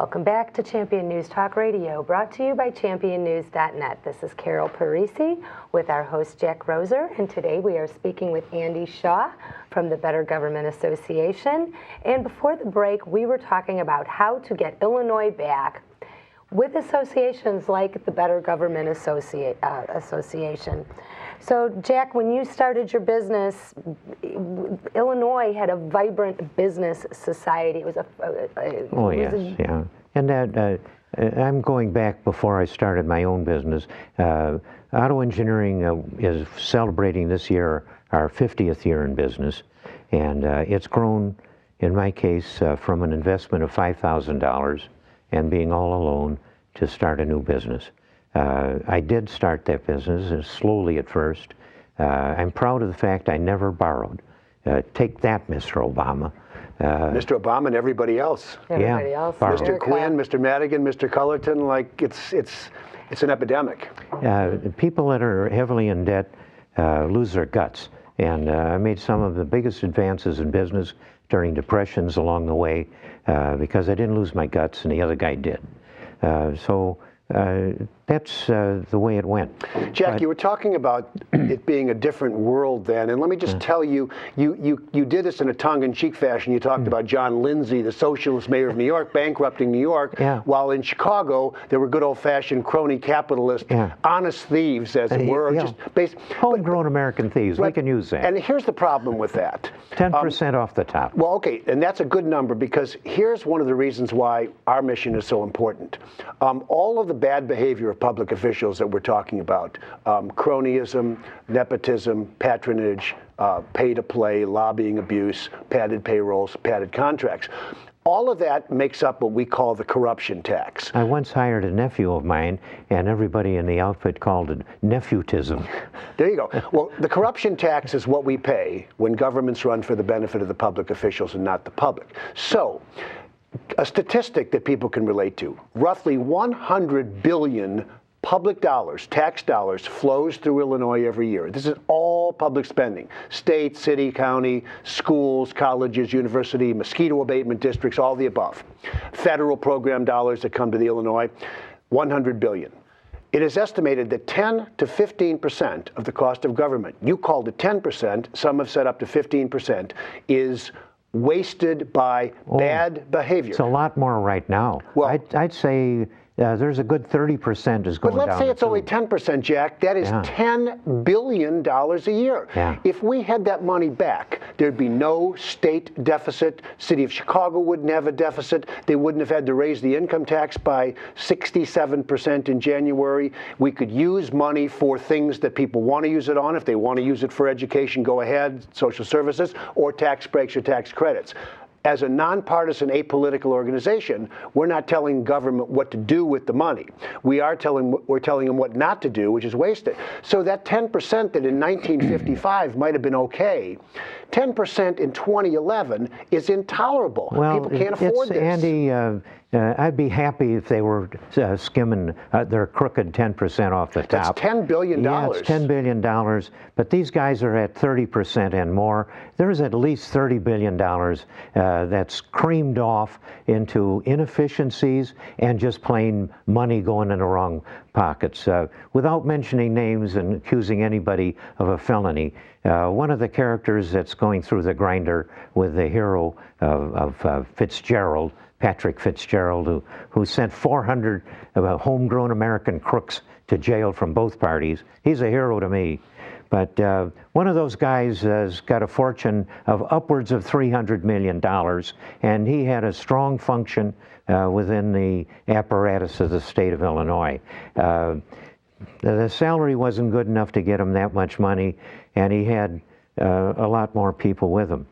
Welcome back to Champion News Talk Radio, brought to you by championnews.net. This is Carol Parisi with our host Jack Roeser, and today we are speaking with Andy Shaw from the Better Government Association. And before the break, we were talking about how to get Illinois back with associations like the Better Government Association. So, Jack, when you started your business, Illinois had a vibrant business society. It was yeah. And that I'm going back before I started my own business. Auto engineering is celebrating this year our 50th year in business, and it's grown, in my case, from an investment of $5,000 and being all alone to start a new business. I did start that business, slowly at first. I'm proud of the fact I never borrowed. Take that, Mr. Obama. Mr. Obama and everybody else. Everybody else. Mr. Quinn, Mr. Madigan, Mr. Cullerton, like it's an epidemic. People that are heavily in debt lose their guts. And I made some of the biggest advances in business during depressions along the way because I didn't lose my guts and the other guy did. So that's the way it went. Jack, you were talking about it being a different world then, and let me just tell you, you did this in a tongue-in-cheek fashion. You talked about John Lindsay, the socialist mayor of New York, bankrupting New York, while in Chicago there were good old-fashioned crony capitalists, honest thieves, as it were, just based homegrown American thieves. We can use that. And here's the problem with that: 10% off the top. Well, okay, and that's a good number because here's one of the reasons why our mission is so important. All of the bad behavior of public officials that we're talking about, cronyism, nepotism, patronage, pay-to-play, lobbying abuse, padded payrolls, padded contracts. All of that makes up what we call the corruption tax. I once hired a nephew of mine, and everybody in the outfit called it nephewtism. There you go. Well, the corruption tax is what we pay when governments run for the benefit of the public officials and not the public. So, a statistic that people can relate to, roughly 100 billion public dollars, tax dollars, flows through Illinois every year. This is all public spending. State, city, county, schools, colleges, university, mosquito abatement districts, all the above. Federal program dollars that come to the Illinois, 100 billion. It is estimated that 10 to 15% of the cost of government, you called it 10%, some have said up to 15%, is wasted by bad behavior. It's a lot more right now. Well, I'd say there's a good 30% is going down. But let's say it's only 10%, Jack. That is $10 billion a year. If we had that money back, there'd be no state deficit. City of Chicago wouldn't have a deficit. They wouldn't have had to raise the income tax by 67% in January. We could use money for things that people want to use it on. If they want to use it for education, go ahead, social services, or tax breaks or tax credits. As a nonpartisan, apolitical organization, we're not telling government what to do with the money. We're telling them what not to do, which is waste it. So that 10% that in 1955 might have been okay, 10% in 2011 is intolerable. Well, people can't afford this. Andy, I'd be happy if they were skimming their crooked 10% off the top. That's $10 billion. Yeah, it's $10 billion, but these guys are at 30% and more. There's at least $30 billion that's creamed off into inefficiencies and just plain money going in the wrong pockets. Without mentioning names and accusing anybody of a felony, one of the characters that's going through the grinder with the hero of Fitzgerald, Patrick Fitzgerald, who sent 400 homegrown American crooks to jail from both parties. He's a hero to me. But one of those guys has got a fortune of upwards of $300 million, and he had a strong function within the apparatus of the state of Illinois. The salary wasn't good enough to get him that much money, and he had a lot more people with him.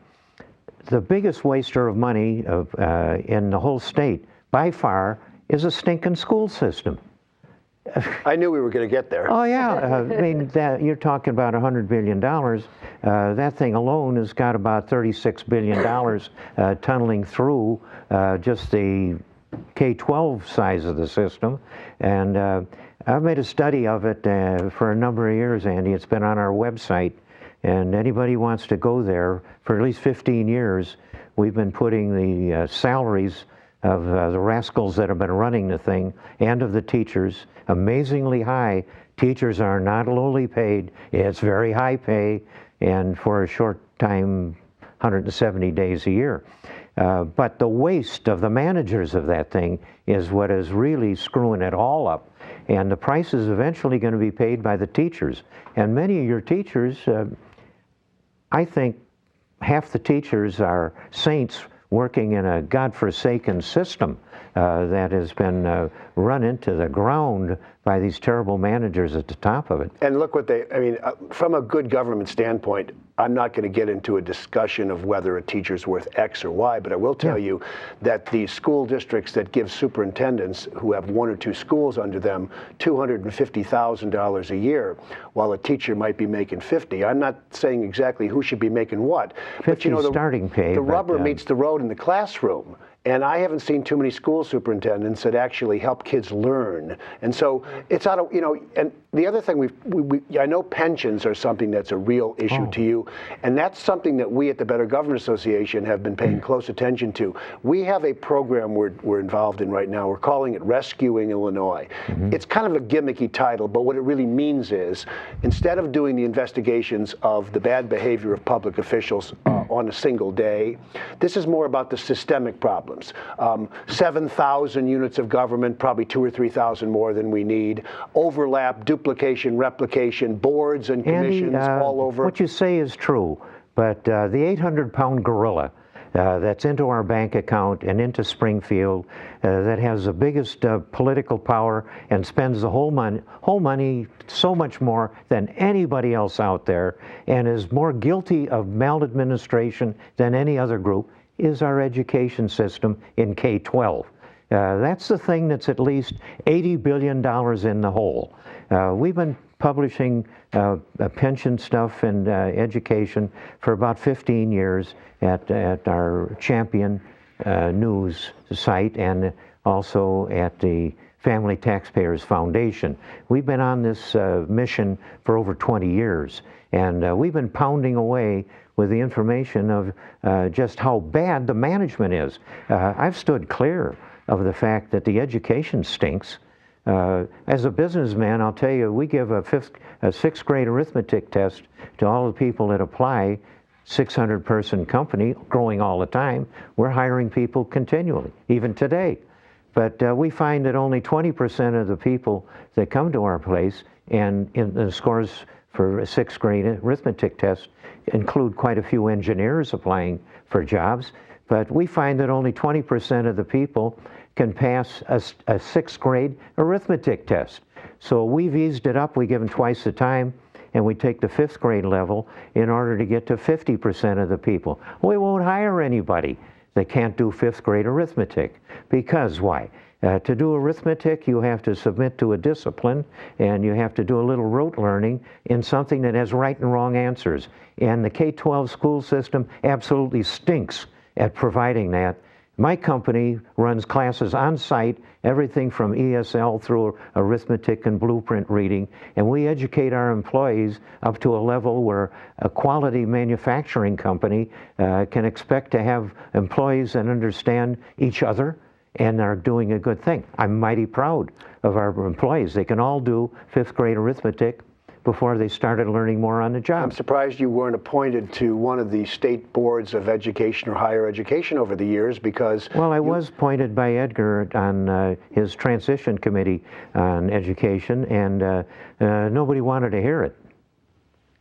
The biggest waster of money in the whole state, by far, is a stinking school system. I knew we were going to get there. Oh, yeah. I mean, you're talking about $100 billion. That thing alone has got about $36 billion tunneling through just the K-12 size of the system. And I've made a study of it for a number of years, Andy. It's been on our website. And anybody who wants to go there, for at least 15 years, we've been putting the salaries the rascals that have been running the thing and of the teachers, amazingly high. Teachers are not lowly paid. It's very high pay, and for a short time, 170 days a year. But the waste of the managers of that thing is what is really screwing it all up. And the price is eventually going to be paid by the teachers. And many of your teachers, I think half the teachers are saints working in a godforsaken system that has been run into the ground by these terrible managers at the top of it. And look what from a good government standpoint, I'm not going to get into a discussion of whether a teacher's worth X or Y, but I will tell you that the school districts that give superintendents who have 1 or 2 schools under them $250,000 a year, while a teacher might be making 50. I'm not saying exactly who should be making what, but you know, starting pay, the rubber meets the road in the classroom. And I haven't seen too many school superintendents that actually help kids learn. And so it's out of, and the other thing I know pensions are something that's a real issue to you. And that's something that we at the Better Government Association have been paying close attention to. We have a program we're involved in right now. We're calling it Rescuing Illinois. It's kind of a gimmicky title, but what it really means is instead of doing the investigations of the bad behavior of public officials on a single day, this is more about the systemic problems. 7,000 units of government, probably 2,000 or 3,000 more than we need. Overlap, duplication, replication, boards and commissions all over. What you say is true, but the 800-pound gorilla that's into our bank account and into Springfield, that has the biggest political power and spends the whole money so much more than anybody else out there, and is more guilty of maladministration than any other group, is our education system in K-12. That's the thing that's at least $80 billion in the hole. We've been publishing pension stuff and education for about 15 years at our Champion News site and also at the Family Taxpayers Foundation. We've been on this mission for over 20 years, and we've been pounding away with the information of just how bad the management is. I've stood clear of the fact that the education stinks. As a businessman, I'll tell you, we give a 6th grade arithmetic test to all the people that apply. 600-person company, growing all the time. We're hiring people continually, even today. But we find that only 20% of the people that come to our place, and in the scores for a 6th grade arithmetic test include quite a few engineers applying for jobs, but we find that only 20% of the people can pass a 6th grade arithmetic test. So we've eased it up. We give them twice the time, and we take the 5th grade level in order to get to 50% of the people. We won't hire anybody that can't do 5th grade arithmetic. Because why? To do arithmetic, you have to submit to a discipline, and you have to do a little rote learning in something that has right and wrong answers. And the K-12 school system absolutely stinks at providing that. My company runs classes on site, everything from ESL through arithmetic and blueprint reading, and we educate our employees up to a level where a quality manufacturing company can expect to have employees that understand each other and are doing a good thing. I'm mighty proud of our employees. They can all do 5th grade arithmetic before they started learning more on the job. I'm surprised you weren't appointed to one of the state boards of education or higher education over the years, because... Well, I was appointed by Edgar on his transition committee on education, and nobody wanted to hear it.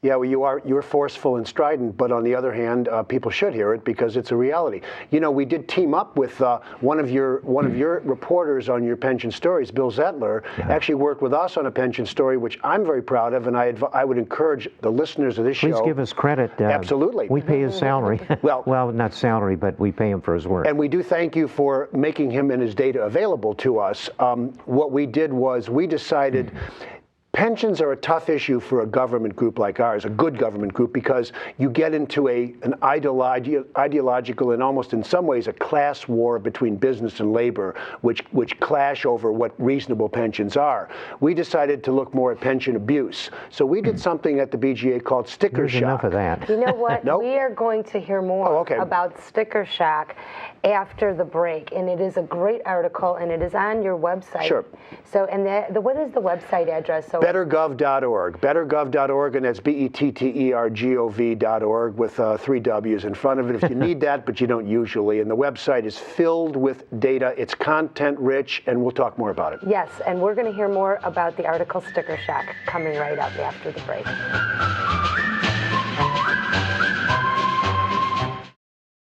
Yeah, well, you're forceful and strident, but on the other hand, people should hear it because it's a reality. You know, we did team up with one of your reporters on your pension stories, Bill Zettler, actually worked with us on a pension story, which I'm very proud of, and I would encourage the listeners of this show. Please give us credit. Absolutely. We pay his salary. Well, not salary, but we pay him for his work. And we do thank you for making him and his data available to us. What we did was we decided pensions are a tough issue for a government group like ours, a good government group, because you get into an ideological and almost in some ways a class war between business and labor, which clash over what reasonable pensions are. We decided to look more at pension abuse. So we did something at the BGA called sticker shock. Enough of that. You know what? Nope. We are going to hear more about sticker shock after the break, and it is a great article, and it is on your website. Sure. So, and what is the website address? So bettergov.org. Bettergov.org, and that's bettergov.org with 3 W's in front of it if you need that, but you don't usually. And the website is filled with data. It's content rich, and we'll talk more about it. Yes, and we're going to hear more about the article Sticker Shock coming right up after the break.